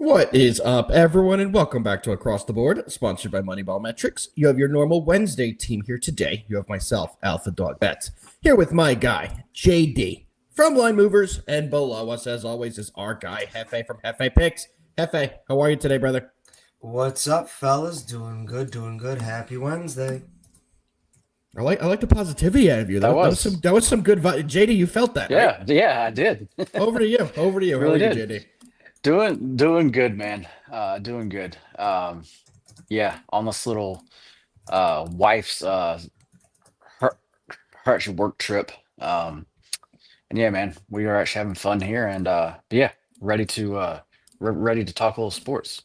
What is up, everyone, and welcome back to Across the Board, sponsored by MoneyBall Metrics. You have your normal Wednesday team here today. You have myself, Alpha Dog Bets, here with my guy, JD, from Line Movers, and below us, as always, is our guy, Hefe from Hefe Picks. Hefe, how are you today, brother? What's up, fellas? Doing good, doing good. Happy Wednesday. I like the positivity out of you. That was. That was some good vibe. JD, you felt that, right? Yeah, I did. Over to you. Over to you. How Really are you, did. JD? Doing good, man. Doing good. Yeah, on this little wife's her, her actual work trip. And yeah, man, we are actually having fun here and but yeah, ready to talk a little sports.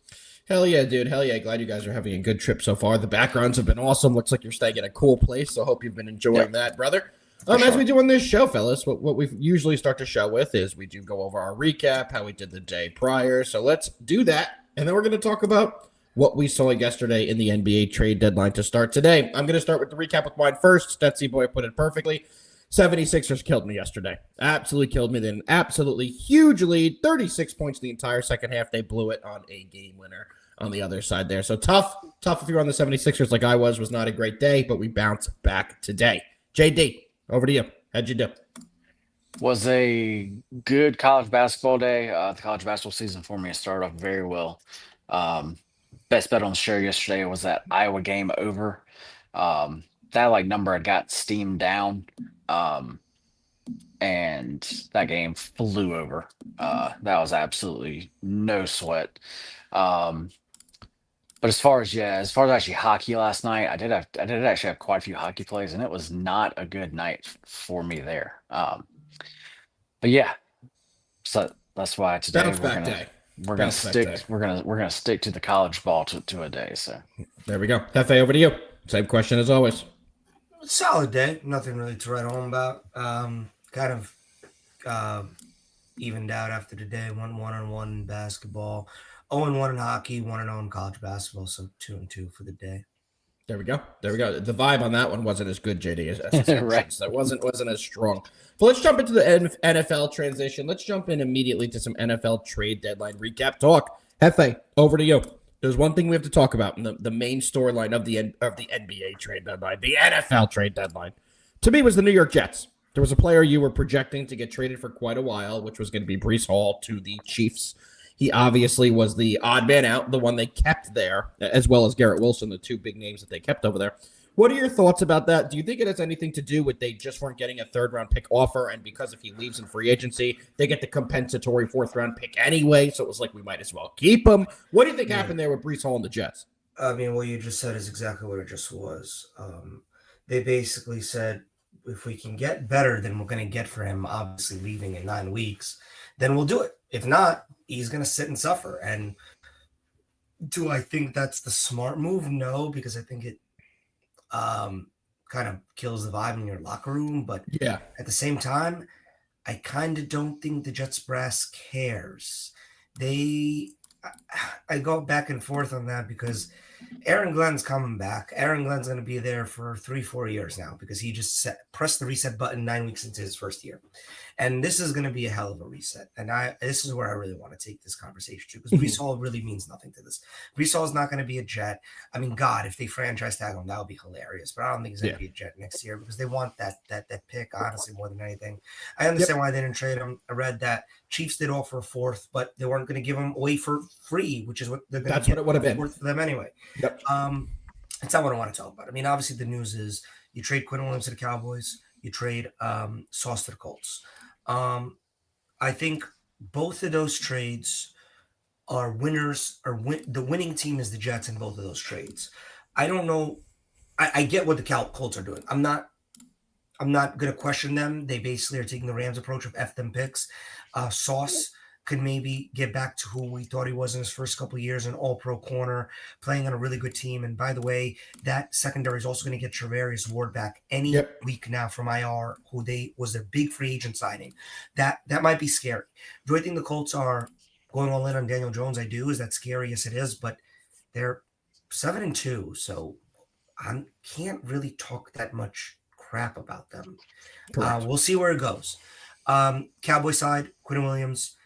Hell yeah, dude. Hell yeah. Glad you guys are having a good trip so far. The backgrounds have been awesome. Looks like you're staying in a cool place. So hope you've been enjoying Yep, that, brother. for As we sure. do on this show, fellas, what we usually start the show with is we do go over our recap, how we did the day prior. So let's do that. And then we're going to talk about what we saw yesterday in the NBA trade deadline to start today. I'm going to start with the recap with mine first. Stetsy boy put it perfectly. 76ers killed me yesterday. Absolutely killed me. Then an absolutely huge lead, 36 points the entire second half. They blew it on a game winner on the other side there. So tough if you're on the 76ers like I was not a great day, but we bounce back today. JD, over to you. How'd you do? Was a good college basketball day. The college basketball season for me started off very well. Um, Best bet on the show yesterday was that Iowa game over. That like number had got steamed down, um, and that game flew over. That was absolutely no sweat. Um, but as far as actually hockey last night, I did actually have quite a few hockey plays, and it was not a good night for me there. But yeah, so that's why today Bounce back day. we're gonna Bounce back day. stick we're gonna stick to the college ball to a day. So There we go. Hefe, over to you. Same question as always. Solid day. Nothing really to write home about. Kind of uh, evened out after the day. Went 1-1 in basketball, 0-1 in hockey, 1-0 in college basketball. So 2-2 for the day. There we go. There we go. The vibe on that one wasn't as good, JD, as the right. Simpsons. That wasn't as strong. But let's jump into the NFL transition. Let's jump in immediately to some NFL trade deadline recap talk. Hefe, over to you. There's one thing we have to talk about in the main storyline of the NBA trade deadline, the NFL trade deadline. To me, was the New York Jets. There was a player you were projecting to get traded for quite a while, which was going to be Brees Hall to the Chiefs. He obviously was the odd man out, the one they kept there, as well as Garrett Wilson, the two big names that they kept over there. What are your thoughts about that? Do you think it has anything to do with they just weren't getting a third-round pick offer, and because if he leaves in free agency, they get the compensatory fourth-round pick anyway, so it was like we might as well keep him? What do you think Yeah. happened there with Brees Hall and the Jets? I mean, what you just said is exactly what it just was. They basically said, if we can get better than we're going to get for him, obviously leaving in 9 weeks, then we'll do it. If not, he's going to sit and suffer. And do I think that's the smart move? No, because I think it kind of kills the vibe in your locker room. But Yeah. at the same time, I kind of don't think the Jets brass cares. They, I go back and forth on that because Aaron Glenn's coming back. Aaron Glenn's going to be there for 3-4 years now because he just pressed the reset button 9 weeks into his first year. And this is going to be a hell of a reset. And this is where I really want to take this conversation to because Brees Hall really means nothing to this. Brees Hall is not going to be a Jet. I mean, God, if they franchise tag him, that would be hilarious. But I don't think he's going to be a Jet next year because they want that pick, honestly, more than anything. I understand why they didn't trade him. I read that Chiefs did offer a fourth, but they weren't going to give him away for free, which is what they're going to get. That's what it would have been. Worth for them anyway. Yep. It's not what I want to talk about. I mean, obviously the news is you trade Quinn Williams to the Cowboys, you trade Sauce to the Colts. I think both of those trades are winners. The winning team is the Jets in both of those trades. I don't know. I get what the Colts are doing. I'm not going to question them. They basically are taking the Rams approach of F them picks. Sauce could maybe get back to who we thought he was in his first couple of years, an all-pro corner, playing on a really good team. And by the way, that secondary is also going to get Travarius Ward back any week now from IR, who was a big free agent signing. That might be scary. Do I think the Colts are going all in on Daniel Jones? I do. Is that scary? Yes, it is. But they're 7-2, so I can't really talk that much crap about them. We'll see where it goes. Cowboy side, Quinn Williams.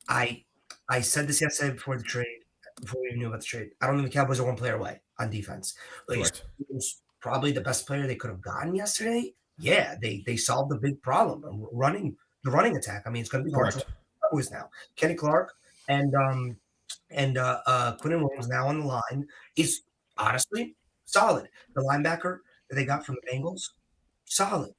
I I said this yesterday before we knew about the trade. I don't think the Cowboys are one player away on defense. Correct. It was probably the best player they could have gotten yesterday. Yeah, they solved a big problem running the running attack. I mean, it's going to be hard for Correct. the Cowboys now. Kenny Clark and Quinnen Williams now on the line is honestly solid. The linebacker that they got from the Bengals, solid.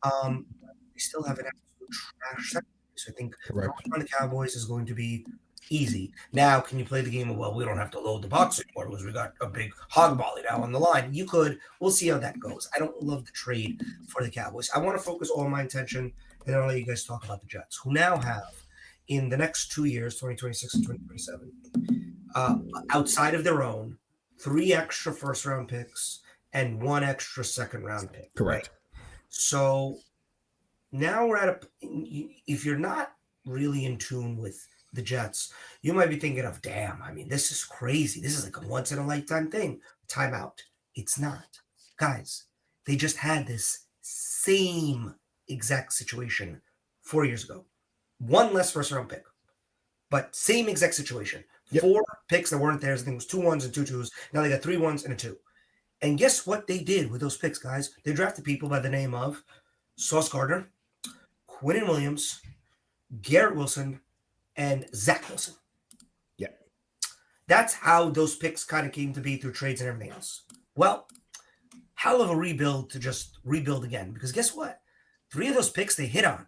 They still have an absolute trash secondary. So I think Correct. going on the Cowboys is going to be easy. Now, can you play the game of, well, we don't have to load the box anymore because we got a big hog volley now on the line? You could. We'll see how that goes. I don't love the trade for the Cowboys. I want to focus all my attention, and then I'll let you guys talk about the Jets, who now have, in the next 2 years, 2026 and 2027, outside of their own, 3 extra first-round picks and 1 extra second-round pick. Correct. Right? So now we're at if you're not really in tune with the Jets, you might be thinking of, damn, I mean, this is crazy. This is like a once in a lifetime thing. Timeout. It's not. Guys, they just had this same exact situation 4 years ago. 1 less first round pick, but same exact situation. Yep. 4 picks that weren't theirs. I think it was 2 1s and 2 2s. Now they got 3 1s and a 2. And guess what they did with those picks, guys? They drafted people by the name of Sauce Gardner, Quinnen Williams, Garrett Wilson, and Zach Wilson. Yeah. That's how those picks kind of came to be through trades and everything else. Well, hell of a rebuild to just rebuild again. Because guess what? 3 of those picks they hit on.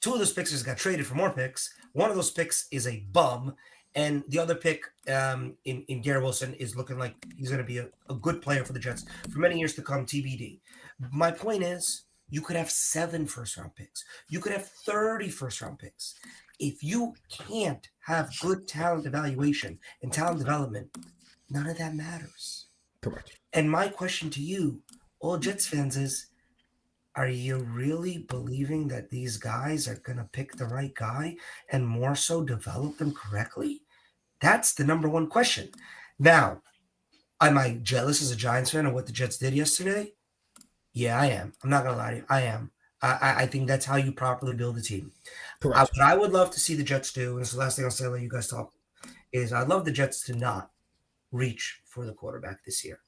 2 of those picks just got traded for more picks. 1 of those picks is a bum. And the other pick in Garrett Wilson is looking like he's going to be a good player for the Jets for many years to come, TBD. My point is, you could have 7 first-round picks. You could have 30 first-round picks. If you can't have good talent evaluation and talent development, none of that matters. Correct. And my question to you, all Jets fans, is, are you really believing that these guys are going to pick the right guy and more so develop them correctly? That's the number one question. Now, am I jealous as a Giants fan of what the Jets did yesterday? Yeah, I am. I'm not going to lie to you. I am. I think that's how you properly build a team. Correct. What I would love to see the Jets do, and this is the last thing I'll say, I'll let you guys talk, is I'd love the Jets to not reach for the quarterback this year.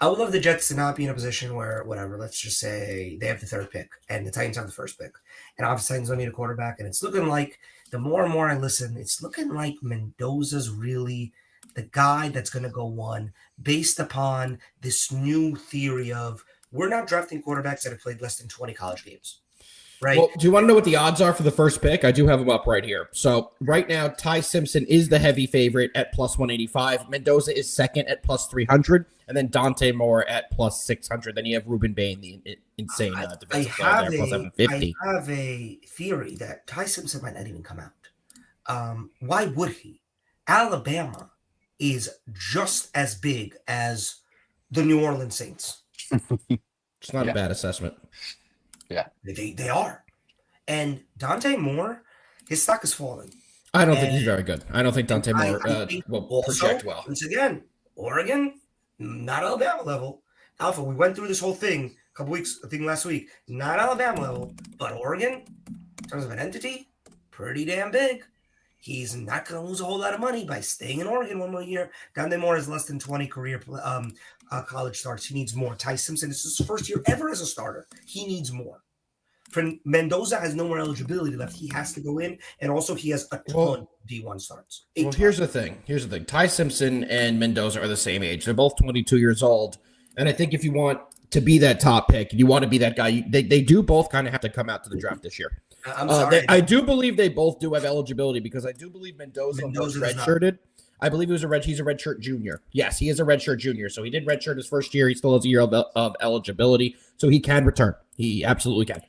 I would love the Jets to not be in a position where, whatever, let's just say they have the 3rd pick and the Titans have the 1st pick. And obviously Titans don't need a quarterback. And it's looking like, the more and more I listen, it's looking like Mendoza's really the guy that's going to go 1 based upon this new theory of, we're not drafting quarterbacks that have played less than 20 college games. Right. Well, do you want to know what the odds are for the 1st pick? I do have them up right here. So right now, Ty Simpson is the heavy favorite at plus 185. Mendoza is 2nd at plus 300. And then Dante Moore at plus 600. Then you have Ruben Bain, the insane defensive player there, plus 750. I have a theory that Ty Simpson might not even come out. Why would he? Alabama is just as big as the New Orleans Saints. It's not a bad assessment. Yeah. They are. And Dante Moore, his stock is falling. I don't think he's very good. I don't think Dante Moore will project well. Once again, Oregon, not Alabama level. Alpha, we went through this whole thing a couple weeks, I think last week. Not Alabama level, but Oregon, in terms of an entity, pretty damn big. He's not going to lose a whole lot of money by staying in Oregon 1 more year. Dante Moore has less than 20 career college starts. He needs more. Ty Simpson, this is his 1st year ever as a starter. He needs more. Mendoza has no more eligibility left. He has to go in, and also he has a ton of D1 starts. Well, here's the thing. Ty Simpson and Mendoza are the same age. They're both 22 years old. And I think if you want to be that top pick, and you want to be that guy, they do both kind of have to come out to the draft this year. I'm sorry. I do believe they both do have eligibility because I do believe Mendoza was redshirted. I believe he's a redshirt junior. Yes, he is a redshirt junior. So he did redshirt his 1st year. He still has a year of eligibility. So he can return. He absolutely can.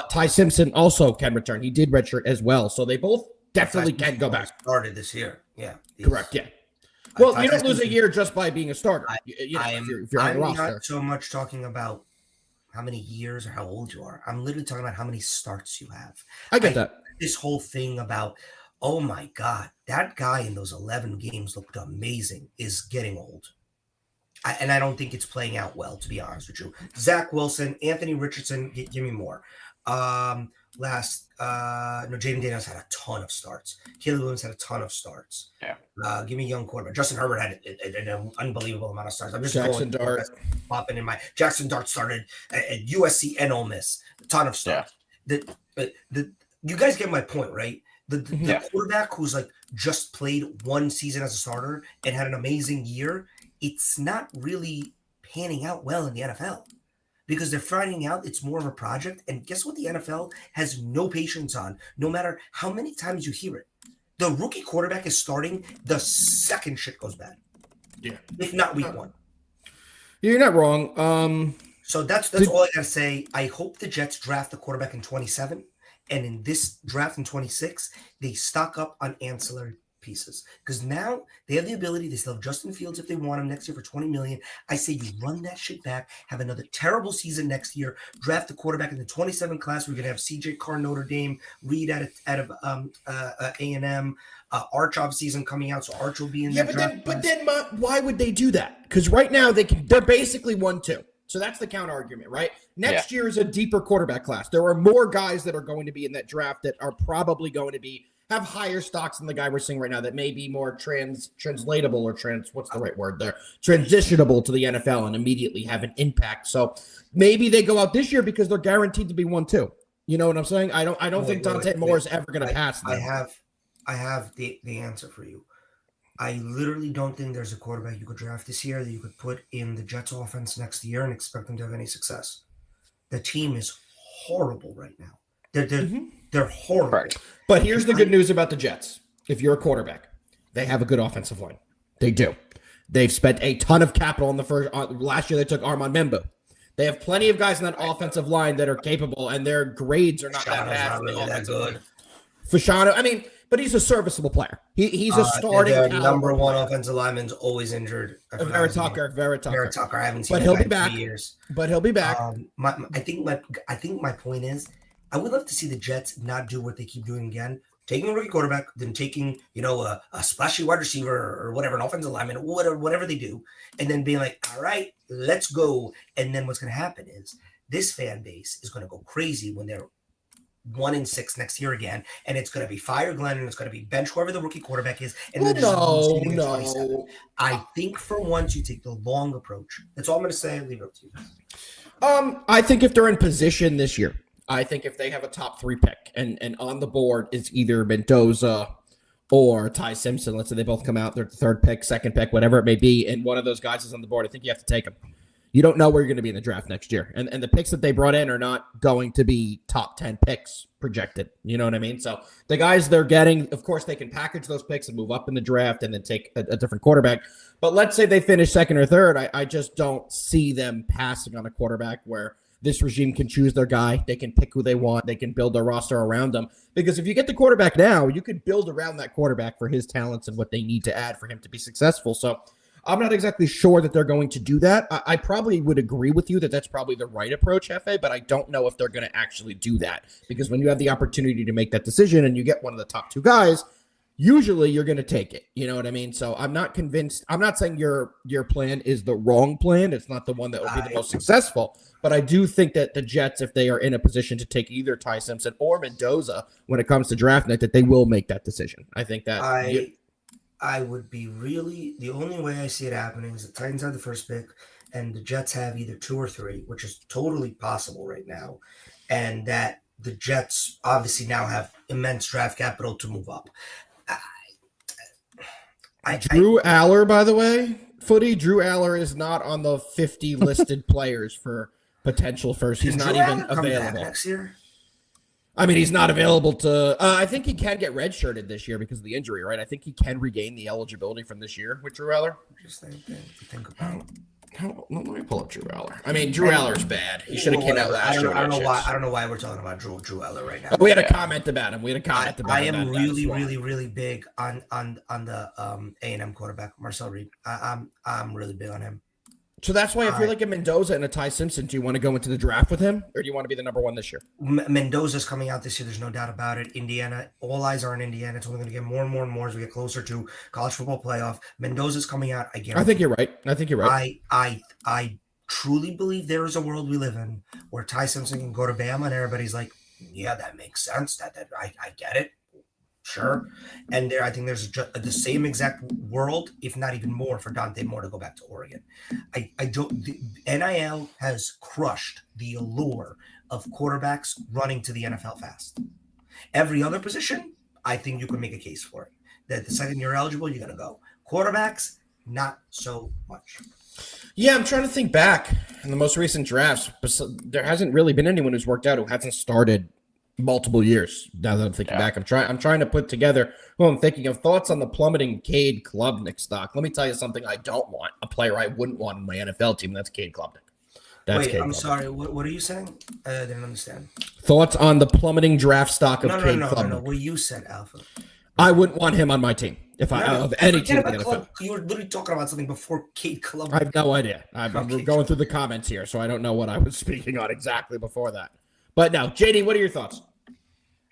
Ty Simpson also can return. He did redshirt as well. So they both definitely can go back. Started this year. Yeah. Correct. Yeah. Well, you don't lose a year just by being a starter. If you're on the roster. I'm not so much talking about how many years or how old you are. I'm literally talking about how many starts you have. I get that. This whole thing about, oh my God, that guy in those 11 games looked amazing is getting old. And I don't think it's playing out well, to be honest with you. Zach Wilson, Anthony Richardson, give me more. Jaden Daniels had a ton of starts. Caleb Williams had a ton of starts. Yeah. Give me a young quarterback. Justin Herbert had an unbelievable amount of starts. I'm just Jackson going Dart. popping in my Jackson Dart started at USC and Ole Miss. A ton of starts. You guys get my point, right? The quarterback who's like just played one season as a starter and had an amazing year, it's not really panning out well in the NFL. Because they're finding out it's more of a project. And guess what the NFL has no patience on, no matter how many times you hear it. The rookie quarterback is starting the second shit goes bad. Yeah. If not week one. You're not wrong. So that's all I got to say. I hope the Jets draft the quarterback in 27. And in this draft in 26, they stock up on ancillary pieces because now they have the ability. They still have Justin Fields if they want him next year for $20 million. I say you run that shit back, have another terrible season next year, draft the quarterback in the 27 class. We're gonna have CJ Carr, Notre Dame, Reed out of A&M, Arch off season coming out, so Arch will be in there. But then why would they do that? Because right now they're basically 1-2. So that's the counter argument, right? Next year is a deeper quarterback class. There are more guys that are going to be in that draft that are probably going to have higher stocks than the guy we're seeing right now that may be more translatable or what's the right word there? Transitionable to the NFL and immediately have an impact. So maybe they go out this year because they're guaranteed to be 1-2. You know what I'm saying? I don't think Dante Moore is ever going to pass them. I have the answer for you. I literally don't think there's a quarterback you could draft this year that you could put in the Jets offense next year and expect them to have any success. The team is horrible right now. They're horrible. Right. But here's the good news about the Jets. If you're a quarterback, they have a good offensive line. They do. They've spent a ton of capital in the first. Last year, they took Armand Membo. They have plenty of guys in that offensive line that are capable, and their grades are not that bad. Not really that good. Fashanu, but he's a serviceable player. He's a starting. Their number one offensive lineman's always injured. Vera Tucker. I haven't seen but him he'll be in back. 3 years. But he'll be back. I think my point is, I would love to see the Jets not do what they keep doing again, taking a rookie quarterback, then taking a splashy wide receiver or whatever, an offensive lineman, whatever they do, and then being like, all right, let's go. And then what's going to happen is this fan base is going to go crazy when they're 1-6 next year again, and it's going to be fire Glenn, and it's going to be bench whoever the rookie quarterback is. And no. I think for once you take the long approach. That's all I'm going to say. Leave it up to you. I think if they're in position this year, I think if they have a top 3 pick and on the board is either Mendoza or Ty Simpson, let's say they both come out, they're the 3rd pick, 2nd pick, whatever it may be, and one of those guys is on the board, I think you have to take them. You don't know where you're going to be in the draft next year. And the picks that they brought in are not going to be top 10 picks projected. You know what I mean? So the guys they're getting, of course, they can package those picks and move up in the draft and then take a different quarterback. But let's say they finish 2nd or 3rd. I just don't see them passing on a quarterback where this regime can choose their guy. They can pick who they want. They can build their roster around them. Because if you get the quarterback now, you can build around that quarterback for his talents and what they need to add for him to be successful. So I'm not exactly sure that they're going to do that. I probably would agree with you that that's probably the right approach, Hefe, but I don't know if they're going to actually do that. Because when you have the opportunity to make that decision and you get one of the top 2 guys, usually you're going to take it. You know what I mean? So I'm not convinced. I'm not saying your plan is the wrong plan. It's not the one that will be the most successful. But I do think that the Jets, if they are in a position to take either Ty Simpson or Mendoza when it comes to draft night, that they will make that decision. I think that I would be the only way I see it happening is the Titans have the 1st pick and the Jets have either 2 or 3, which is totally possible right now. And that the Jets obviously now have immense draft capital to move up. Drew Aller, by the way, Drew Aller is not on the 50 listed players for potential first. He's not even available next year. I mean, he's not available to. I think he can get redshirted this year because of the injury, right? I think he can regain the eligibility from this year with Drew Aller. Just think about. Let me pull up Drew Aller. I mean, Drew Aller's bad. He should have came out last year. I don't know why we're talking about Drew Aller right now. We had a comment about him. I am really big on the A&M quarterback Marcel Reed. I'm really big on him. So that's why if you're like a Mendoza and a Ty Simpson, do you want to go into the draft with him, or do you want to be the number 1 this year? Mendoza's coming out this year. There's no doubt about it. Indiana, all eyes are on Indiana. It's only going to get more and more and more as we get closer to college football playoff. Mendoza's coming out. I think you're right. I truly believe there is a world we live in where Ty Simpson can go to Bama and everybody's like, yeah, that makes sense. That I get it. Sure. And I think there's the same exact world, if not even more, for Dante Moore to go back to Oregon. I don't. The NIL has crushed the allure of quarterbacks running to the NFL fast. Every other position, I think you can make a case for it. That the second you're eligible, you're gonna go. Quarterbacks, not so much. Yeah, I'm trying to think back in the most recent drafts. There hasn't really been anyone who's worked out who hasn't started multiple years. Now that I'm thinking back, I'm trying to put together who I'm thinking of. Thoughts on the plummeting Cade Klubnik stock. Let me tell you something I don't want. A player I wouldn't want in my NFL team. That's Cade Klubnik. Wait, I'm sorry. What are you saying? I didn't understand. Thoughts on the plummeting draft stock of Cade Klubnik. No. What you said, Alpha. I wouldn't want him on my team if I of any team in the NFL. You were literally talking about something before Cade Klubnik. I have no idea. We're going through the comments here, so I don't know what I was speaking on exactly before that. But now, JD, what are your thoughts?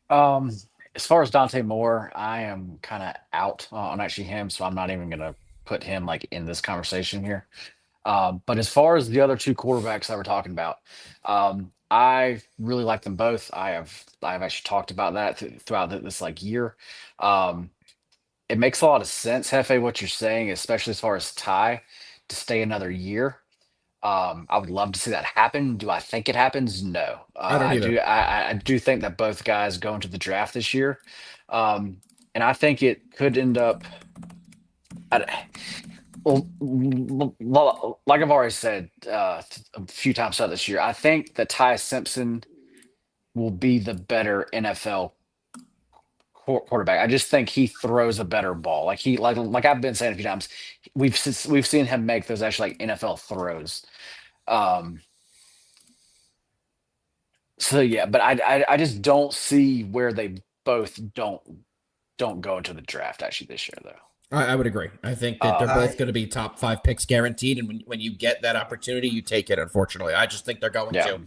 As far as Dante Moore, I am kind of out on actually him, so I'm not even going to put him like in this conversation here. But as far as the other two quarterbacks that we're talking about, I really like them both. I've actually talked about that throughout this like year. It makes a lot of sense, Hefe, what you're saying, especially as far as Ty to stay another year. I would love to see that happen. Do I think it happens? No. I don't either. I do think that both guys go into the draft this year, and I think it could end up. Well, like I've already said a few times throughout this year, I think that Ty Simpson will be the better NFL quarterback. I just think he throws a better ball. Like I've been saying a few times, we've seen him make those actually like NFL throws. So yeah, but I just don't see where they both don't go into the draft actually this year though. I would agree. I think that they're both going to be top 5 picks guaranteed, and when you get that opportunity, you take it. Unfortunately, I just think they're going to.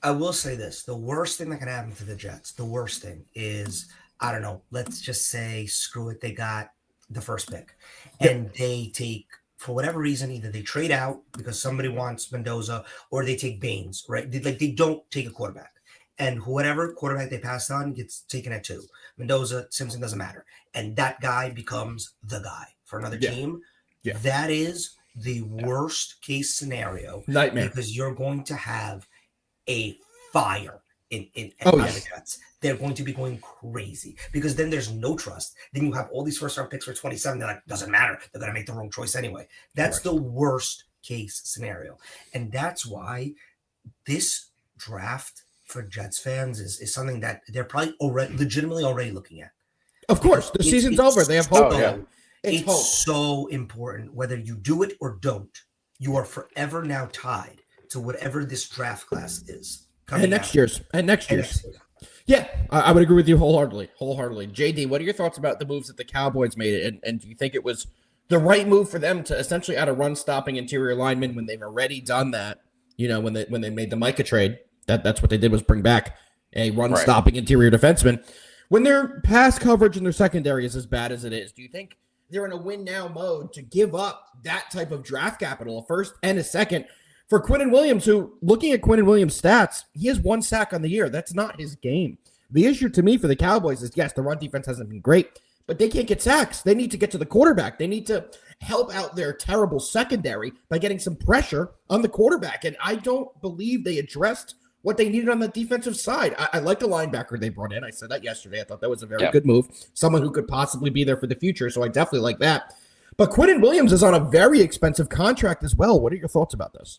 I will say this: the worst thing that can happen to the Jets, the worst thing is, I don't know. Let's just say, screw it. They got the first pick, and they take, for whatever reason, either they trade out because somebody wants Mendoza, or they take Baines. Right? They don't take a quarterback. And whatever quarterback they passed on gets taken at 2. Mendoza, Simpson, doesn't matter. And that guy becomes the guy for another team. Yeah. That is the worst case scenario. Nightmare. Because you're going to have a fire in the Jets. They're going to be going crazy because then there's no trust. Then you have all these first round picks for 27. They're like, doesn't matter. They're going to make the wrong choice anyway. That's the worst case scenario. And that's why this draft for Jets fans is something that they're probably legitimately already looking at. Of course, the season's over. They have hope. It's so important. Whether you do it or don't, you are forever now tied to whatever this draft class is. And next year's. Yeah, I would agree with you wholeheartedly. JD, what are your thoughts about the moves that the Cowboys made? And do you think it was the right move for them to essentially add a run-stopping interior lineman when they've already done that? You know, when they made the Micah trade. That's what they did, was bring back a run-stopping interior defenseman. When their pass coverage in their secondary is as bad as it is, do you think they're in a win-now mode to give up that type of draft capital, a first and a second, for Quinnen Williams, who, looking at Quinnen Williams' stats, he has 1 sack on the year. That's not his game. The issue to me for the Cowboys is, yes, the run defense hasn't been great, but they can't get sacks. They need to get to the quarterback. They need to help out their terrible secondary by getting some pressure on the quarterback, and I don't believe they addressed what they needed on the defensive side. I like the linebacker they brought in. I said that yesterday. I thought that was a very good move. Someone who could possibly be there for the future, so I definitely like that. But Quinnen Williams is on a very expensive contract as well. What are your thoughts about this?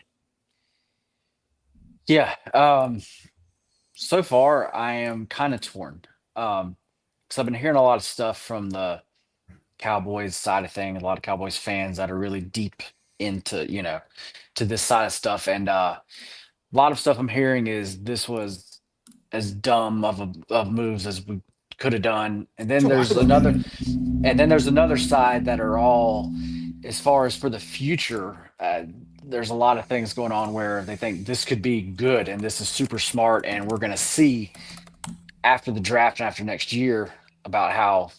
Yeah. So far, I am kind of torn. Because I've been hearing a lot of stuff from the Cowboys side of things, a lot of Cowboys fans that are really deep into, to this side of stuff. And a lot of stuff I'm hearing is this was as dumb of moves as we could have done. And then there's another side that are all, as far as for the future, there's a lot of things going on where they think this could be good and this is super smart, and we're going to see after the draft and after next year about how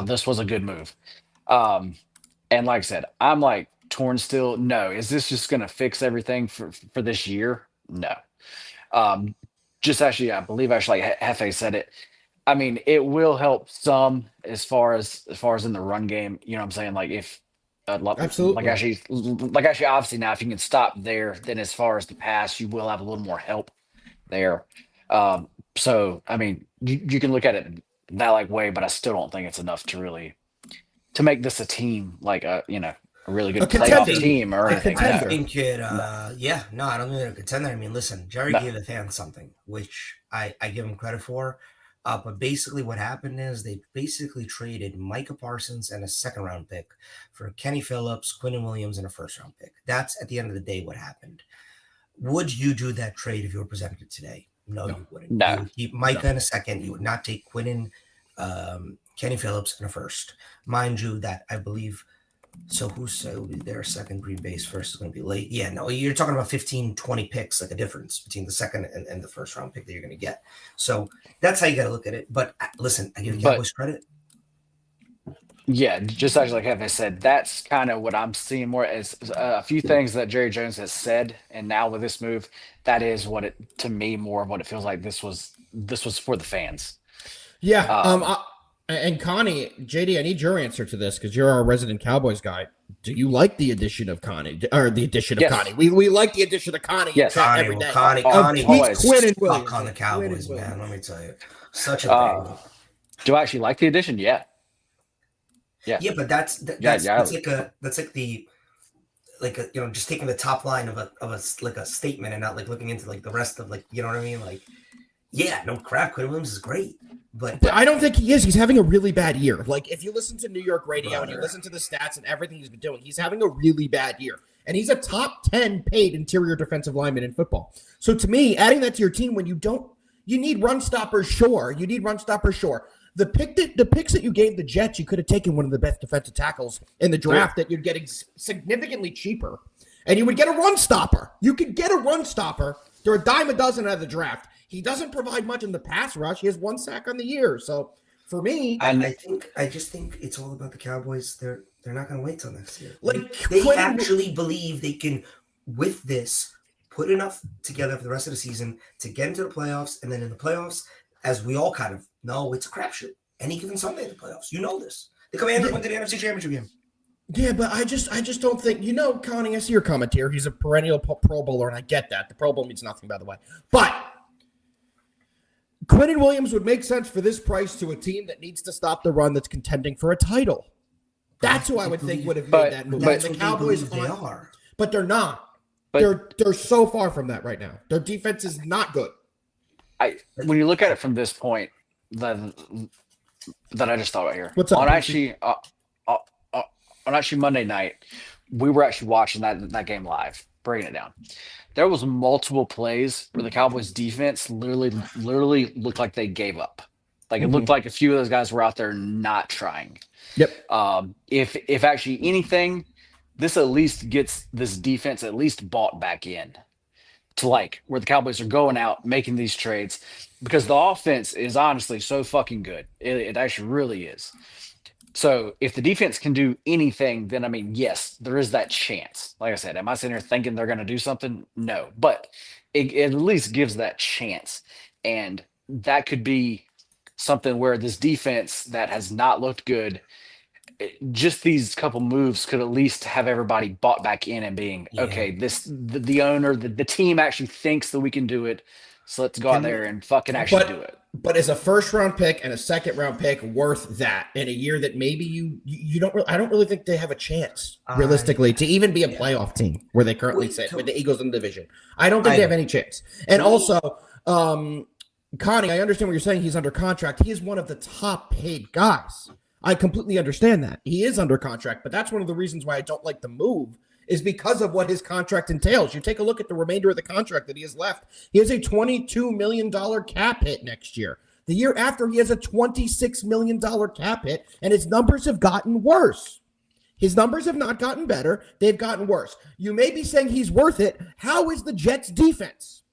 this was a good move. And like I said, I'm like torn still? No. Is this just going to fix everything for this year? No. Um, just actually, I believe actually Hefe said it. I mean, it will help some as far as in the run game. You know what I'm saying? Like if Absolutely. like actually obviously now if you can stop there, then as far as the pass, you will have a little more help there. So I mean, you can look at it that like way, but I still don't think it's enough to make this a team like a really good A playoff contender. team or A anything. I contender. think it, yeah, no, I don't think they're a contender. I mean, listen, Jerry No. gave the fans something, which I give him credit for. But basically, what happened is they basically traded Micah Parsons and a second round pick for Kenny Phillips, Quinnen Williams, and a first round pick. That's at the end of the day what happened. Would you do that trade if you were presented today? No, you wouldn't. No. You would keep Micah in a second. You would not take Quinnen, Kenny Phillips, and a first. Mind you, that I believe. So who's their second Green Bay's first is going to be late? Yeah, no, you're talking about 15, 20 picks, like a difference between the second and the first round pick that you're going to get. So that's how you got to look at it. But listen, I give the Cowboys credit. Yeah, just actually like I said, that's kind of what I'm seeing more as a few things that Jerry Jones has said, and now with this move, that is what it to me more of what it feels like. This was for the fans. Yeah. And Connie, JD, I need your answer to this because you're our resident Cowboys guy. Do you like the addition of Connie or the addition of Yes. Connie? We like the addition of Connie. Yes. every day. Connie, always. Quinn and fuck Williams. on the Cowboys, Quinn and man. Let me tell you, such a big. Do I actually like the addition? Yeah. Yeah, but that's Yeah. that's like the just taking the top line of a like a statement and not like looking into like the rest of like you know what I mean like yeah no crap Quinn Williams is great but I don't think he is. He's having a really bad year. Like if you listen to New York radio and you Brother. listen to the stats and everything he's been doing, he's having a really bad year. And he's a top 10 paid interior defensive lineman in football. So to me, adding that to your team when you need run stoppers, sure. You need run stoppers, sure. The picks that you gave the Jets, you could have taken one of the best defensive tackles in the draft that you're getting significantly cheaper. And you would get a run stopper. You could get a run stopper. They're a dime a dozen out of the draft. He doesn't provide much in the pass rush. He has 1 sack on the year. So for me, I just think it's all about the Cowboys. They're not going to wait till next year. Like, they Quinn- actually believe they can with this put enough together for the rest of the season to get into the playoffs, and then in the playoffs, as we all kind of know, it's a crapshoot. Any given Sunday in the playoffs, you know this. The Commanders went to the NFC Championship game. yeah, but I just don't think, Connie, I see your comment here. He's a perennial Pro Bowler, and I get that. The Pro Bowl means nothing, by the way. But Quinnen Williams would make sense for this price to a team that needs to stop the run that's contending for a title. That's who I would think would have made that move. That's And what the Cowboys they aren't, are. but they're not. But- They're so far from that right now. Their defense is not good. When you look at it from this point, that I just thought right here. What's up, on Brucey? actually Monday night, we were actually watching that game live, breaking it down. There was multiple plays where the Cowboys defense literally looked like they gave up. Like it looked like a few of those guys were out there not trying. Yep. If actually anything, this at least gets this defense at least bought back in to like where the Cowboys are going out making these trades because the offense is honestly so fucking good. It actually really is. So if the defense can do anything, then I mean, yes, there is that chance. Like I said, am I sitting here thinking they're going to do something? No, but it at least gives that chance. And that could be something where this defense that has not looked good, just these couple moves could at least have everybody bought back in and being, okay, the owner, the team actually thinks that we can do it. So let's go out there and fucking actually do it. But is a first round pick and a second round pick worth that in a year that maybe you don't I don't really think they have a chance realistically to even be a playoff team where they currently sit with the Eagles in the division. I don't think they have any chance. And also, Connie, I understand what you're saying. He's under contract. He is one of the top paid guys. I completely understand that. He is under contract, but that's one of the reasons why I don't like the move is because of what his contract entails. You take a look at the remainder of the contract that he has left. He has a $22 million cap hit next year. The year after, he has a $26 million cap hit, and his numbers have gotten worse. His numbers have not gotten better. They've gotten worse. You may be saying he's worth it. How is the Jets defense,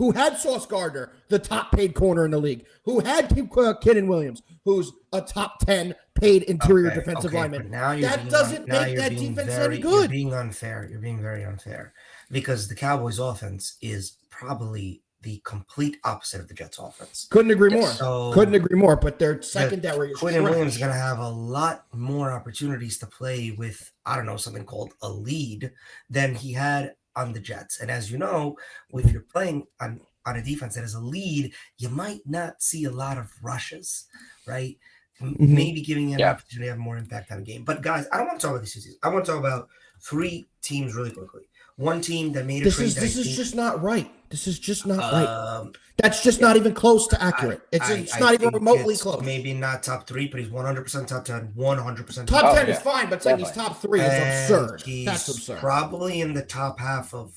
who had Sauce Gardner, the top paid corner in the league, who had Kenan Williams, who's a top 10 paid interior defensive lineman. Now that doesn't make that defense any good. You're being unfair. You're being very unfair because the Cowboys offense is probably the complete opposite of the Jets offense. Couldn't agree more. So Couldn't agree more. But their secondary is Quinn Williams is going to have a lot more opportunities to play with, I don't know, something called a lead than he had on the Jets. And as you know, if you're playing on a defense that is a lead, you might not see a lot of rushes, right? Maybe giving him an opportunity to have more impact on the game. But guys, I don't want to talk about this season. I want to talk about 3 teams really quickly. One team that made a trade. This is just not right. This is just not right. That's just not even close to accurate. It's not even remotely close. Maybe not top 3, but he's 100% top 10. 100% top 10 is fine, but saying he's top 3 is absurd. That's absurd. Probably in the top half of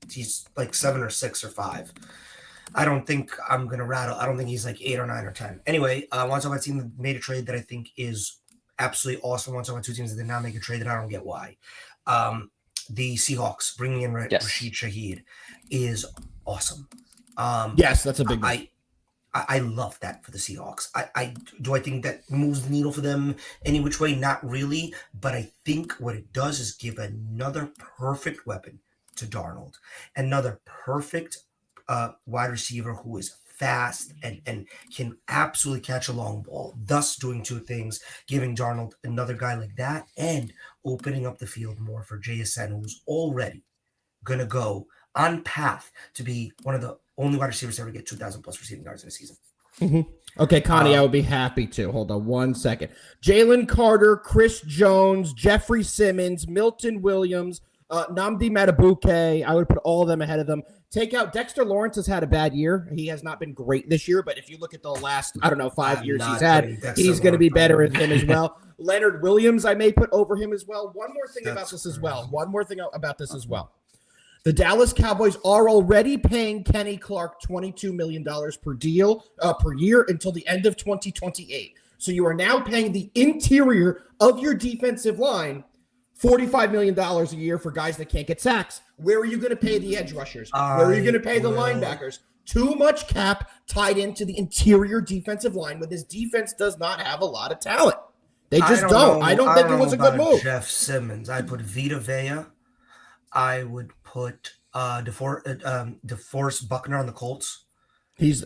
he's 7 or 6 or 5. I don't think I'm gonna rattle. I don't think he's 8 or 9 or 10. Anyway, I want to talk about a team that made a trade that I think is absolutely awesome. I want to talk about 2 teams that did not make a trade that I don't get why. The Seahawks bringing in Rashid Shaheed is awesome. Yes, that's a big one. I love that for the Seahawks. I think that moves the needle for them any which way? Not really. But I think what it does is give another perfect weapon to Darnold. Another perfect wide receiver who is fast and can absolutely catch a long ball, thus doing 2 things, giving Darnold another guy like that and opening up the field more for JSN, who's already going to go on path to be one of the only wide receivers to ever get 2,000 plus receiving yards in a season. Okay, Connie, I would be happy to. Hold on 1 second. Jalen Carter, Chris Jones, Jeffrey Simmons, Milton Williams, Nnamdi Madubuike, I would put all of them ahead of them. Take out Dexter Lawrence has had a bad year. He has not been great this year, but if you look at the last, 5 years he's had, he's going to be better than him as well. Leonard Williams, I may put over him as well. One more thing about this as well. The Dallas Cowboys are already paying Kenny Clark $22 million per year until the end of 2028. So you are now paying the interior of your defensive line $45 million a year for guys that can't get sacks. Where are you going to pay the edge rushers? Where are you going to pay the linebackers? Too much cap tied into the interior defensive line when this defense does not have a lot of talent. They just don't. I don't think it was a good move. Jeff Simmons. I put Vita Vea. I would put DeForest Buckner on the Colts.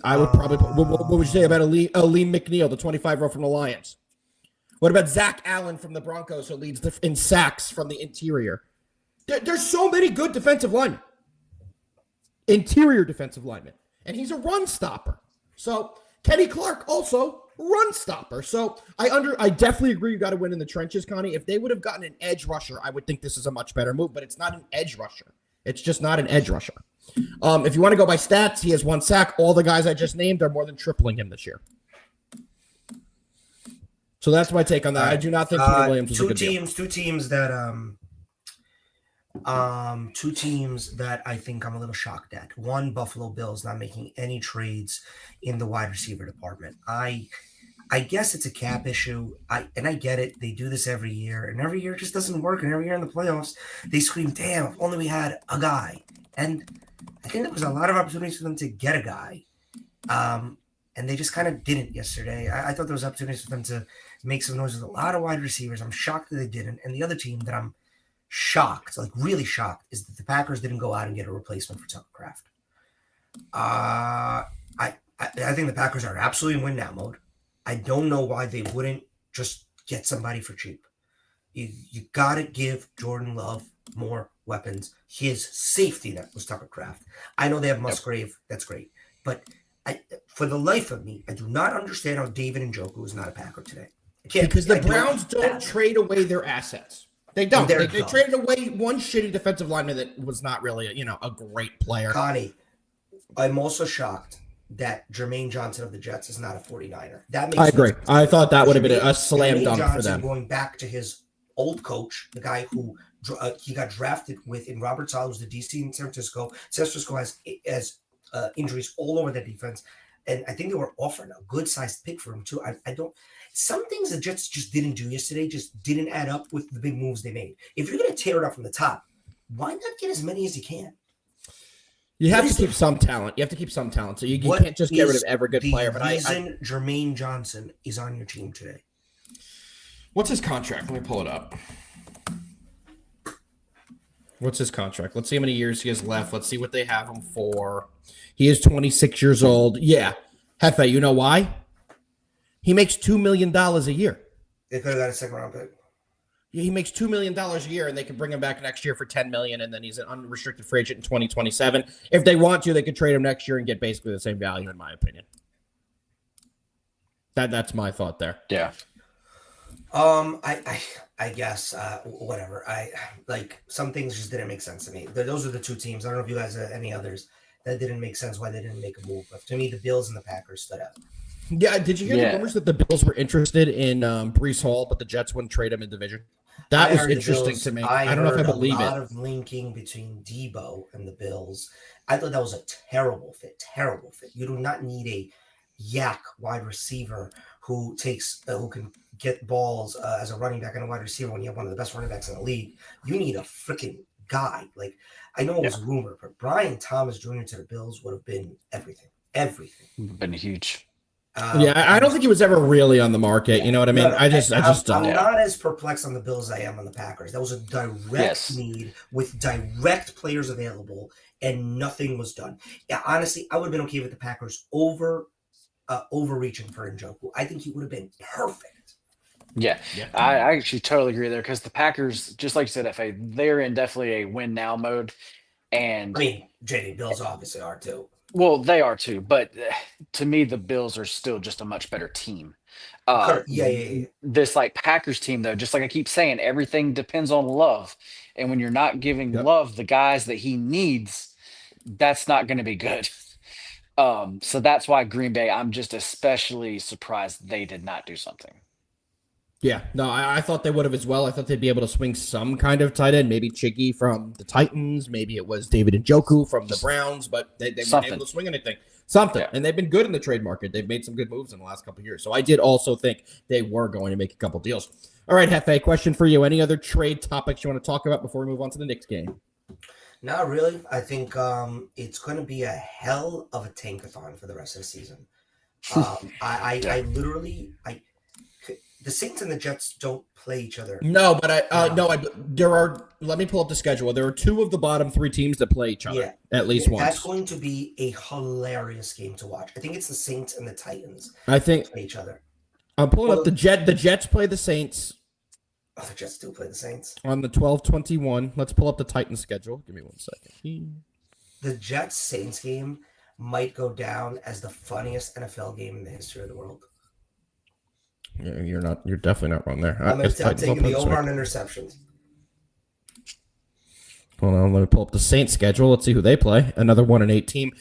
I would probably put, what would you say about Aleem McNeil, the 25-year-old from the Lions? What about Zach Allen from the Broncos, who leads in sacks from the interior? There's so many good defensive linemen, interior defensive linemen, and he's a run stopper. So Kenny Clark also run stopper. So I definitely agree you got to win in the trenches, Connie. If they would have gotten an edge rusher, I would think this is a much better move, but it's not an edge rusher. It's just not an edge rusher. If you want to go by stats, he has 1 sack. All the guys I just named are more than tripling him this year. So that's my take on that. I do not think Kenny Williams was a good deal. Two teams that I think I'm a little shocked at. One, Buffalo Bills not making any trades in the wide receiver department. I guess it's a cap issue. I get it. They do this every year, and every year it just doesn't work. And every year in the playoffs, they scream, "Damn! If only we had a guy." And I think there was a lot of opportunities for them to get a guy, and they just kind of didn't yesterday. I thought there was opportunities for them to make some noise with a lot of wide receivers. I'm shocked that they didn't. And the other team that I'm shocked, really shocked, is that the Packers didn't go out and get a replacement for Tucker Kraft. I think the Packers are absolutely in win now mode. I don't know why they wouldn't just get somebody for cheap. You got to give Jordan Love more weapons. His safety net was Tucker Kraft. I know they have Musgrave. That's great. But for the life of me, I do not understand how David Njoku is not a Packer today. Because the Browns don't trade away their assets. They don't. They traded away one shitty defensive lineman that was not really a great player. Connie, I'm also shocked that Jermaine Johnson of the Jets is not a 49er. That makes I agree. Sense. I thought that would have been a slam dunk for them. Going back to his old coach, the guy who he got drafted with in Robert Saleh, was the DC in San Francisco. San Francisco has injuries all over their defense. And I think they were offering a good-sized pick for him, too. I don't – some things the Jets just didn't do yesterday just didn't add up with the big moves they made. If you're going to tear it up from the top, why not get as many as you can? You have What to is keep the- some talent. You have to keep some talent. So you What can't just get rid is of every good the player. But reason Jermaine Johnson is on your team today? what's his contract? Let me pull it up. What's his contract? Let's see how many years he has left. Let's see what they have him for. He is 26 years old. Yeah. Hefe, you know why? He makes $2 million a year. They could have got a second round pick. He makes $2 million a year, and they can bring him back next year for $10 million, and then he's an unrestricted free agent in 2027. If they want to, they could trade him next year and get basically the same value, in my opinion. That's my thought there. Yeah. I guess whatever. I like some things just didn't make sense to me. Those are the two teams. I don't know if you guys had any others that didn't make sense why they didn't make a move. But to me, the Bills and the Packers stood out. Yeah, did you hear the rumors that the Bills were interested in Brees Hall, but the Jets wouldn't trade him in division? That was interesting to me. I don't know if I believe it. A lot of linking between Debo and the Bills. I thought that was a terrible fit. Terrible fit. You do not need a yak wide receiver who can get balls as a running back and a wide receiver when you have one of the best running backs in the league. You need a freaking guy. Like, I know it was a rumor, but Brian Thomas Jr. to the Bills would have been everything. Everything. Been huge. I don't think he was ever really on the market. You know what I mean? I just don't. I'm not as perplexed on the Bills as I am on the Packers. That was a direct need with direct players available, and nothing was done. Yeah, honestly, I would have been okay with the Packers overreaching for Njoku. I think he would have been perfect. Yeah. I actually totally agree there because the Packers, just like you said, FA, they're in definitely a win now mode. And I mean, JD, Bills obviously are too. Well, they are too, but to me, the Bills are still just a much better team. Yeah. This like Packers team, though, just like I keep saying, everything depends on Love, and when you're not giving Love the guys that he needs, that's not going to be good. So that's why Green Bay, I'm just especially surprised they did not do something. Yeah, no, I thought they would have as well. I thought they'd be able to swing some kind of tight end, maybe Chiggy from the Titans, maybe it was David Njoku from the Browns, but they weren't able to swing anything. Something, and they've been good in the trade market. They've made some good moves in the last couple of years. So I did also think they were going to make a couple deals. All right, Hefe, question for you. Any other trade topics you want to talk about before we move on to the Knicks game? Not really. I think it's going to be a hell of a tankathon for the rest of the season. I literally the Saints and the Jets don't play each other. No, but there are. Let me pull up the schedule. There are two of the bottom three teams that play each other at least once. That's going to be a hilarious game to watch. I think it's the Saints and the Titans. I think play each other. I'm pulling up the Jets play the Saints. Oh, the Jets do play the Saints on the 12/21. Let's pull up the Titans schedule. Give me 1 second. The Jets Saints game might go down as the funniest NFL game in the history of the world. You're definitely not wrong there. I'm taking the over on interceptions. Hold on, let me pull up the Saints schedule. Let's see who they play. Another 1-8 team.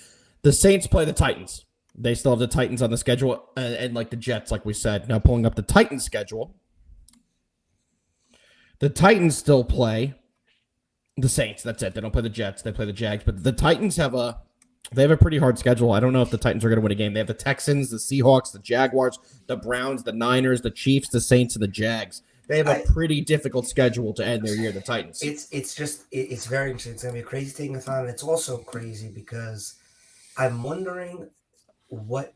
The Saints play the Titans. They still have the Titans on the schedule, and like the Jets, like we said. Now pulling up the Titans schedule. The Titans still play the Saints. That's it. They don't play the Jets. They play the Jags. But the Titans have a pretty hard schedule. I don't know if the Titans are going to win a game. They have the Texans, the Seahawks, the Jaguars, the Browns, the Niners, the Chiefs, the Saints, and the Jags. They have a pretty difficult schedule to end their year, the Titans. It's very interesting. It's going to be a crazy tankathon, and it's also crazy because I'm wondering what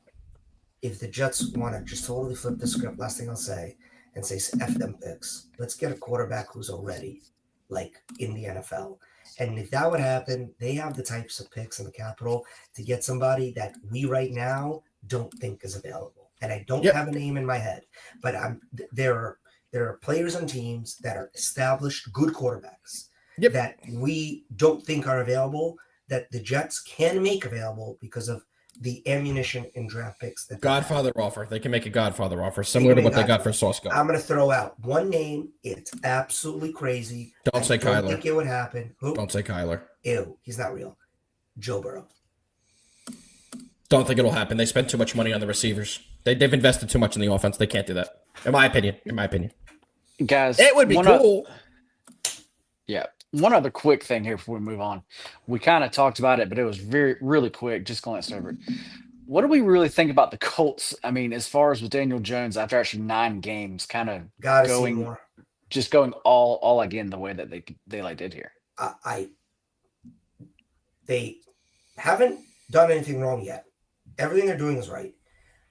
if the Jets want to just totally flip the script. Last thing I'll say, and say F them picks. Let's get a quarterback who's already like in the NFL. And if that would happen, they have the types of picks in the capital to get somebody that we right now don't think is available. And I don't have a name in my head, but there are players on teams that are established good quarterbacks that we don't think are available, that the Jets can make available because of the ammunition and draft picks. Godfather offer. They can make a Godfather offer, similar to what they got for Sauce Gardner. I'm going to throw out one name. It's absolutely crazy. Don't say Kyler. I don't think it would happen. Who? Don't say Kyler. Ew, he's not real. Joe Burrow. Don't think it'll happen. They spent too much money on the receivers. They've invested too much in the offense. They can't do that. In my opinion. Guys, it would be cool. One other quick thing here before we move on. We kind of talked about it, but it was really quick. Just glanced over it. What do we really think about the Colts? I mean, as far as with Daniel Jones, after actually 9 games, kind of going all again the way that they like did here. They haven't done anything wrong yet. Everything they're doing is right.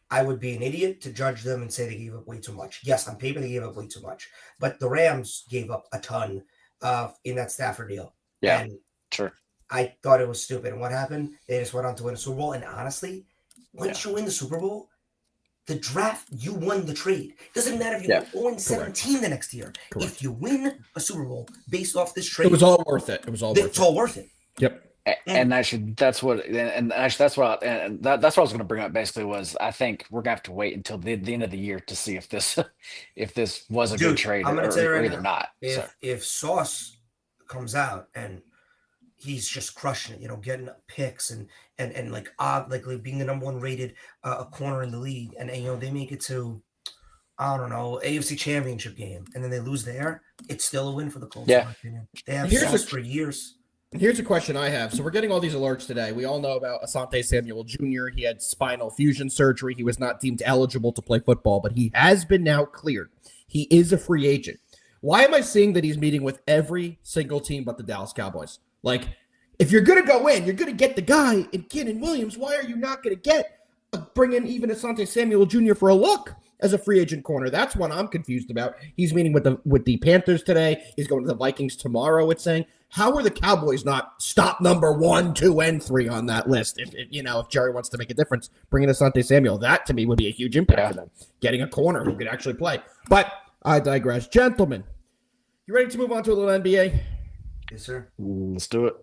I would be an idiot to judge them and say they gave up way too much. Yes, on paper they gave up way too much, but the Rams gave up a ton in that Stafford deal. Yeah, And sure. I thought it was stupid. And what happened? They just went on to win a Super Bowl. And honestly, once you win the Super Bowl, the draft, you won the trade. Doesn't matter if you go 0-17 the next year. Correct. If you win a Super Bowl based off this trade, It was all worth it. It was all it's all worth it. Yep. And actually, that's what that's what I was going to bring up. Basically, was I think we're gonna have to wait until the end of the year to see if this was a good trade I'm gonna tell you right either now, not. If Sauce comes out and he's just crushing it, getting picks and like being the number one rated a corner in the league, and they make it to, I don't know, AFC Championship game, and then they lose there, it's still a win for the Colts. In my opinion, they have Sauce for years. Here's a question I have. So we're getting all these alerts today. We all know about Asante Samuel Jr. He had spinal fusion surgery. He was not deemed eligible to play football, but he has been now cleared. He is a free agent. Why am I seeing that he's meeting with every single team but the Dallas Cowboys? Like, if you're going to go in, you're going to get the guy in Keenan Williams. Why are you not going to bring in even Asante Samuel Jr. for a look as a free agent corner? That's what I'm confused about. He's meeting with the Panthers today. He's going to the Vikings tomorrow, it's saying. How are the Cowboys not stop number 1, 2, and 3 on that list? If Jerry wants to make a difference, bringing Asante Samuel, that to me would be a huge impact for them. Getting a corner who could actually play. But I digress. Gentlemen, you ready to move on to a little NBA? Yes, sir. Let's do it.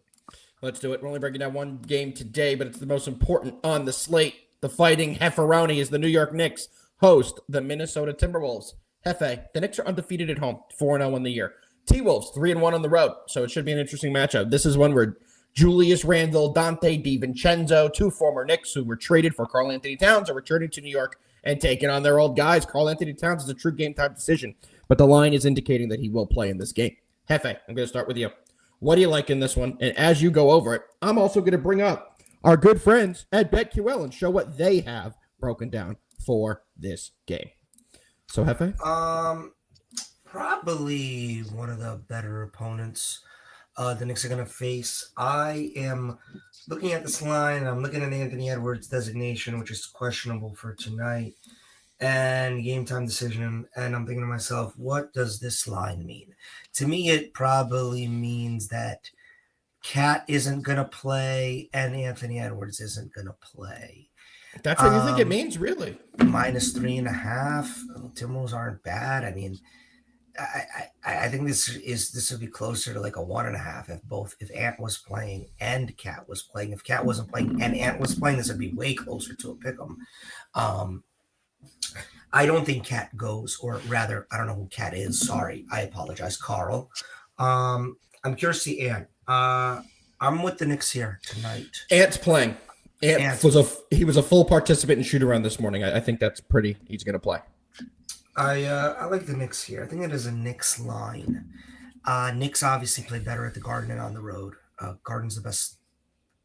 Let's do it. We're only breaking down one game today, but it's the most important on the slate. The Fighting Hefferoni is the New York Knicks host the Minnesota Timberwolves. Hefe, the Knicks are undefeated at home, 4-0 on the year. T-Wolves, 3-1 on the road, so it should be an interesting matchup. This is one where Julius Randle, Dante DiVincenzo, 2 former Knicks who were traded for Karl Anthony Towns, are returning to New York and taking on their old guys. Karl Anthony Towns is a true game-time decision, but the line is indicating that he will play in this game. Hefe, I'm going to start with you. What do you like in this one? And as you go over it, I'm also going to bring up our good friends at BetQL and show what they have broken down for this game. So, Hefe? Probably one of the better opponents the Knicks are going to face. I am looking at this line. I'm looking at Anthony Edwards' designation, which is questionable for tonight, and game time decision. And I'm thinking to myself, what does this line mean? To me, it probably means that Cat isn't going to play and Anthony Edwards isn't going to play. That's what you think it means, really? -3.5. Timberwolves aren't bad. I mean, I think this would be closer to like a 1.5 if Ant was playing and Cat was playing. If Cat wasn't playing and Ant was playing, this would be way closer to a pick'em. I don't think Cat goes, or rather, I don't know who Cat is. Sorry, I apologize, Carl. I'm curious to see Ant. I'm with the Knicks here tonight. Ant's playing. Ant was a full participant in shoot around this morning. I think that's pretty. He's going to play. I like the Knicks here. I think it is a Knicks line. Knicks obviously play better at the Garden and on the road. Garden's the best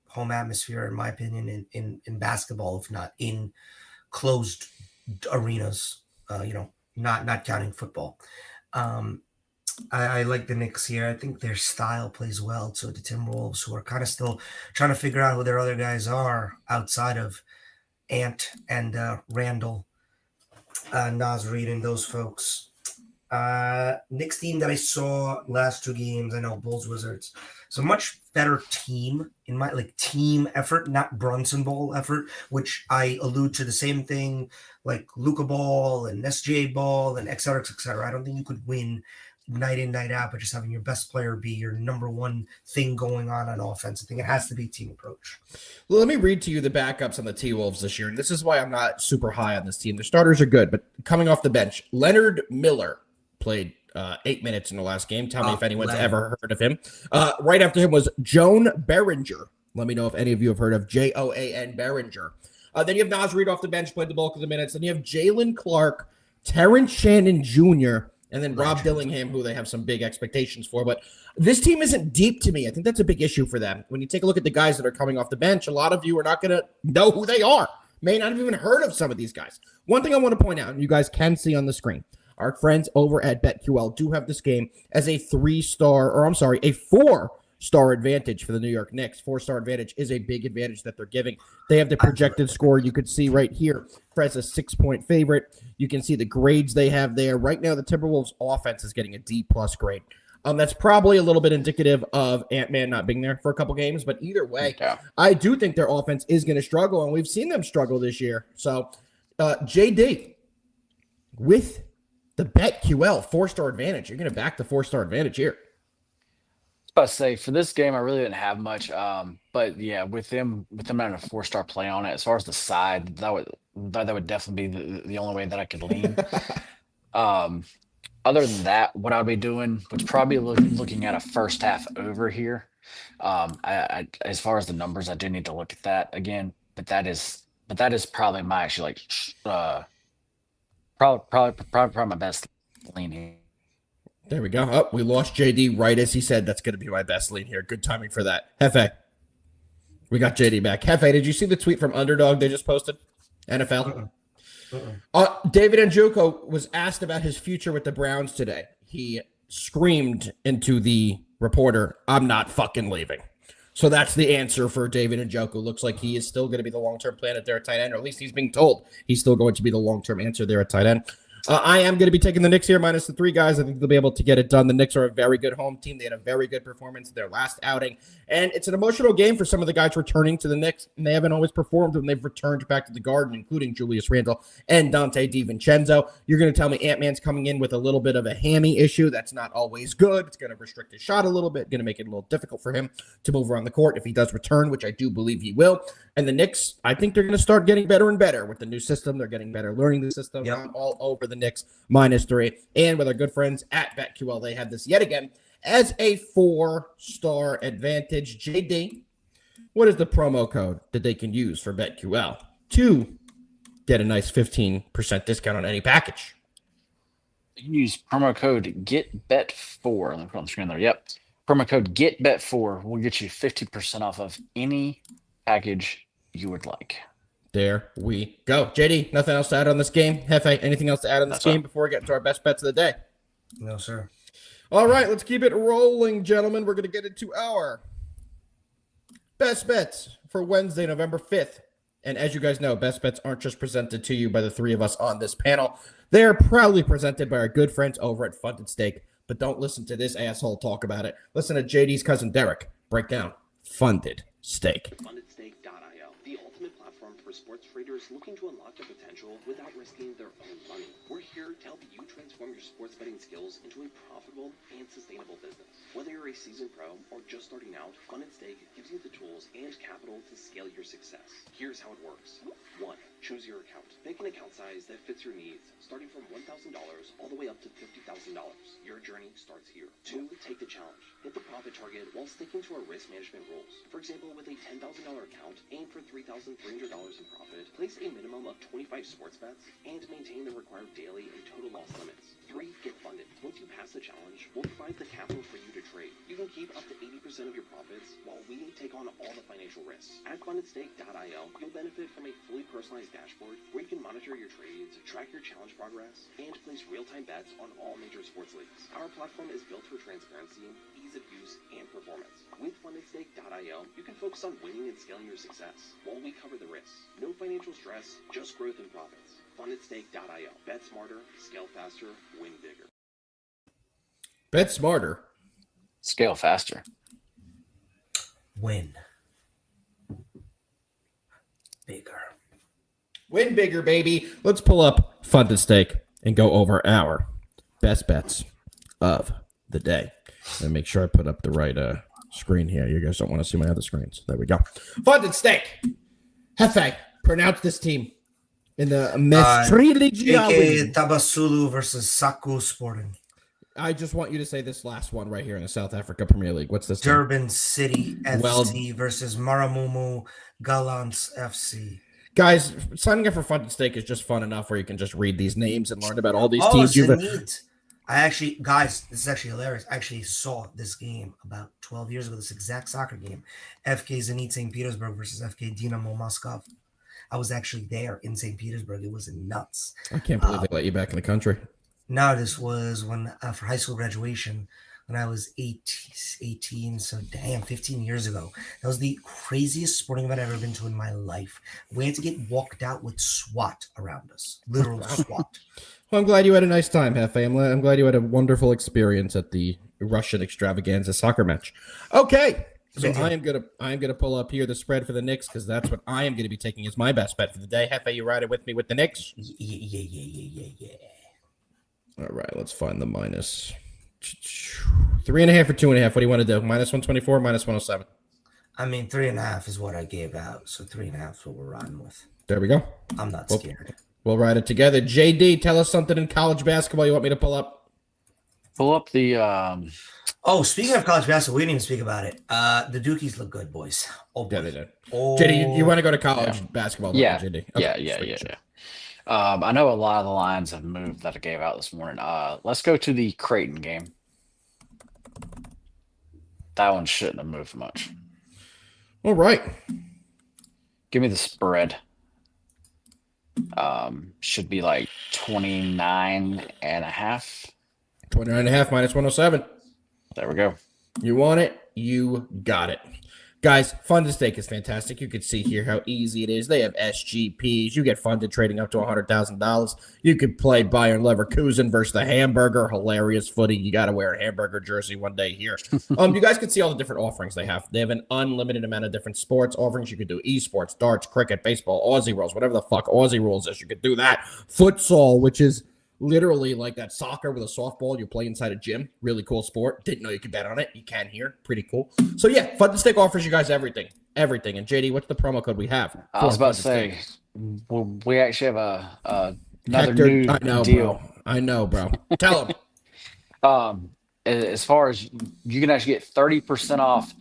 home atmosphere, in my opinion, in basketball, if not in closed arenas. Not counting football. I like the Knicks here. I think their style plays well to the Timberwolves, who are kind of still trying to figure out who their other guys are outside of Ant and Randall. Nas Reed and those folks. Knicks team that I saw last 2 games, I know Bulls Wizards. So much better team in my team effort, not Brunson Ball effort, which I allude to the same thing like Luka Ball and SJ Ball and et cetera, et cetera. I don't think you could win night in, night out, but just having your best player be your number one thing going on offense. I think it has to be a team approach. Well, let me read to you the backups on the T-Wolves this year, and this is why I'm not super high on this team. Their starters are good, but coming off the bench, Leonard Miller played 8 minutes in the last game. Tell me if anyone's ever heard of him. Right after him was Joan Behringer. Let me know if any of you have heard of Joan Behringer. Then you have Nas Reed off the bench, played the bulk of the minutes. Then you have Jalen Clark, Terrence Shannon Jr., and then Rob Dillingham, who they have some big expectations for. But this team isn't deep to me. I think that's a big issue for them. When you take a look at the guys that are coming off the bench, a lot of you are not going to know who they are. May not have even heard of some of these guys. One thing I want to point out, and you guys can see on the screen, our friends over at BetQL do have this game as a 4-star 4-star advantage for the New York Knicks. 4-star advantage is a big advantage that they're giving. They have the projected score you could see right here. Fred's a 6-point favorite. You can see the grades they have there. Right now, the Timberwolves offense is getting a D+ grade. That's probably a little bit indicative of Ant-Man not being there for a couple games, but either way, I do think their offense is going to struggle, and we've seen them struggle this year. So, JD, with the BetQL 4-star advantage, you're going to back the 4-star advantage here. About to say for this game, I really didn't have much. But yeah, with them having a 4-star play on it, as far as the side, that would definitely be the only way that I could lean. Other than that, what I'll be doing was probably looking at a first half over here. I as far as the numbers, I do need to look at that again, but that is probably my actually probably my best lean here. There we go. Oh, we lost JD right as he said that's going to be my best lean here. Good timing for that. Hefe, we got JD back. Hefe, did you see the tweet from Underdog they just posted? NFL? David Njoku was asked about his future with the Browns today. He screamed into the reporter, "I'm not fucking leaving." So that's the answer for David Njoku. Looks like he is still going to be the long-term plan at there at tight end, or at least he's being told he's still going to be the long-term answer there at tight end. I am going to be taking the Knicks here minus the 3 guys. I think they'll be able to get it done. The Knicks are a very good home team. They had a very good performance in their last outing. And it's an emotional game for some of the guys returning to the Knicks. And they haven't always performed when they've returned back to the Garden, including Julius Randle and Dante DiVincenzo. You're going to tell me Ant-Man's coming in with a little bit of a hammy issue. That's not always good. It's going to restrict his shot a little bit, going to make it a little difficult for him to move around the court if he does return, which I do believe he will. And the Knicks, I think they're going to start getting better and better with the new system. They're getting better learning the system. Yep. I'm all over the Knicks minus 3. And with our good friends at BetQL, they have this yet again as a 4-star advantage. JD, what is the promo code that they can use for BetQL to get a nice 15% discount on any package? You can use promo code GETBET4. Let me put on the screen there. Yep. Promo code GETBET4 will get you 50% off of any package you would like. There we go. JD, nothing else to add on this game? Hefe, anything else to add on this game before we get into our best bets of the day? No, sir. All right, let's keep it rolling, gentlemen. We're going to get into our best bets for Wednesday, November 5th. And as you guys know, best bets aren't just presented to you by the 3 of us on this panel. They are proudly presented by our good friends over at Funded Stake. But don't listen to this asshole talk about it. Listen to JD's cousin Derek break down Funded Stake. FundedStake.io, the ultimate platform for sports traders looking to unlock their potential without risking their own money. We're here to help you transform your sports betting skills into a profitable and sustainable business. Whether you're a seasoned pro or just starting out, Funded Stake gives you the tools and capital to scale your success. Here's how it works. 1. Choose your account. Pick an account size that fits your needs, starting from $1,000 all the way up to $50,000. Your journey starts here. 2. Take the challenge. Hit the profit target while sticking to our risk management rules. For example, with a $10,000 account, aim for $3,300 in profit, place a minimum of 25 sports bets, and maintain the required daily and total loss limits. 3. Get funded. Once you pass the challenge, we'll provide the capital for you to trade. You can keep up to 80% of your profits while we take on all the financial risks. At FundedStake.io, you'll benefit from a fully personalized dashboard where you can monitor your trades, track your challenge progress, and place real-time bets on all major sports leagues. Our platform is built for transparency, ease of use, and performance. With FundedStake.io, you can focus on winning and scaling your success while we cover the risks. No financial stress, just growth and profits. FundedStake.io. Bet smarter, scale faster, win bigger. Bet smarter. Scale faster. Win bigger. Win bigger, baby. Let's pull up Funded Stake and go over our best bets of the day. And make sure I put up the right screen here. You guys don't want to see my other screens. There we go. Funded Stake. Hefe, pronounce this team in the Mestriligia. A.K.A. Tabasulu versus Saku Sporting. I just want you to say this last one right here in the South Africa Premier League. What's this team? Durban City FC versus Maramumu Gallants FC. Guys, signing up for Funded Stake is just fun enough where you can just read these names and learn about all these teams. Zenit. Guys, this is actually hilarious. I actually saw this game about 12 years ago, this exact soccer game. FK Zenit St. Petersburg versus FK Dynamo Moscow. I was actually there in St. Petersburg. It was nuts. I can't believe they let you back in the country. No, this was when for high school graduation, when I was 18. So damn, 15 years ago. That was the craziest sporting event I've ever been to in my life. We had to get walked out with SWAT around us, literal SWAT. Well, I'm glad you had a nice time, Hefe. I'm glad you had a wonderful experience at the Russian extravaganza soccer match. Okay. So I am gonna pull up here the spread for the Knicks because that's what I am gonna be taking as my best bet for the day. Hefe, you riding with me with the Knicks? Yeah. All right, let's find the minus 3.5 or 2.5. What do you want to do? Minus 124, minus 107. I mean, 3.5 is what I gave out, so 3.5 is what we're riding with. There we go. I'm not scared. We'll ride it together. JD, tell us something in college basketball you want me to pull up. Pull up the Oh, speaking of college basketball, we didn't even speak about it. The Dukies look good, boys. Oh, boy. Yeah, they did. Oh, JD, you want to go to college basketball? Yeah. JD? Yeah. Okay, sweet. I know a lot of the lines have moved that I gave out this morning. Let's go to the Creighton game. That one shouldn't have moved much. All right. Give me the spread. Should be like 29.5. 29.5 minus 107. There we go. You want it? You got it. Guys, Fund to Stake is fantastic. You can see here how easy it is. They have SGPs. You get funded trading up to $100,000. You could play Bayern Leverkusen versus the Hamburger. Hilarious footy. You got to wear a Hamburger jersey one day here. You guys can see all the different offerings they have. They have an unlimited amount of different sports offerings. You could do esports, darts, cricket, baseball, Aussie rules, whatever the fuck Aussie rules is. You could do that. Futsal, which is literally like that soccer with a softball you play inside a gym. Really cool sport. Didn't know you could bet on it. You can here. Pretty cool. So yeah, Fund to Stake offers you guys everything. Everything. And JD, what's the promo code we have? I was about to say, we actually have another new deal. Bro. I know, bro. Tell them. As far as you can actually get 30% off,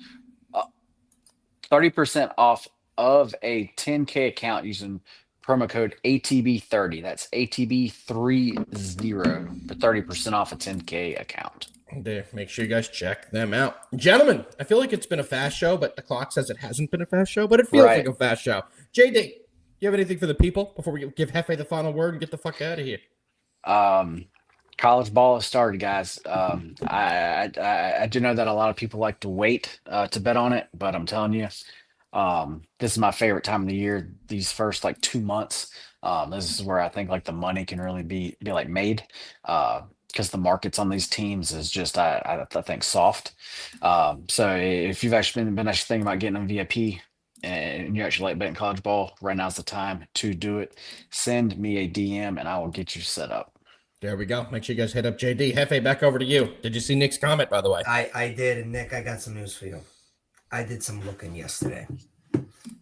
30% off of a 10K account using promo code ATB30. That's ATB30 for 30% off a 10K account. There, make sure you guys check them out. Gentlemen, I feel like it's been a fast show, but the clock says it hasn't been a fast show, but it feels like a fast show. JD, you have anything for the people before we give Hefe the final word and get the fuck out of here? College ball has started, guys. I do know that a lot of people like to wait to bet on it, but I'm telling you, this is my favorite time of the year. These first like 2 months, this is where I think like the money can really be like made, because the markets on these teams is just I think soft. So if you've actually been actually thinking about getting on VIP and you actually like betting college ball, right now's the time to do it. Send me a DM and I will get you set up. There we go. Make sure you guys hit up JD. Hefe, back over to you. Did you see Nick's comment, by the way? I did, and Nick, I got some news for you. I did some looking yesterday.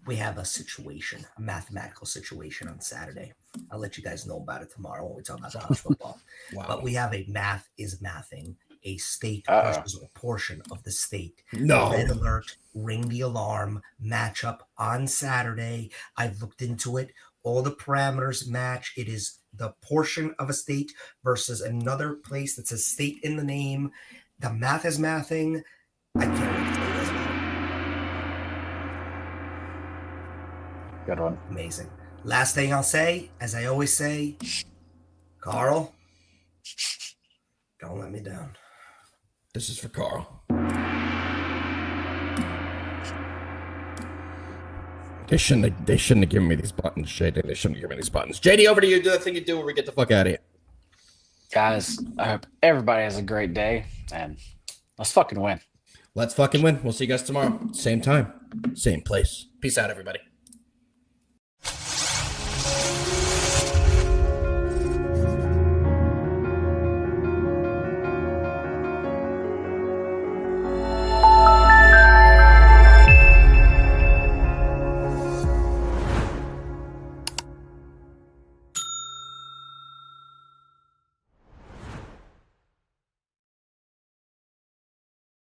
We have a situation, a mathematical situation on Saturday. I'll let you guys know about it tomorrow when we talk about college football. Wow. But we have a math is mathing, a state versus a portion of the state. No. Red alert, ring the alarm, matchup on Saturday. I've looked into it. All the parameters match. It is the portion of a state versus another place that's a state in the name. The math is mathing. I can't wait to tell you guys about it. Good one. Amazing. Last thing I'll say, as I always say, Carl, don't let me down. This is for Carl. They shouldn't have given me these buttons, JD. They shouldn't have given me these buttons. JD, over to you. Do the thing you do where we get the fuck out of here. Guys, I hope everybody has a great day, and let's fucking win. Let's fucking win. We'll see you guys tomorrow. Same time, same place. Peace out, everybody.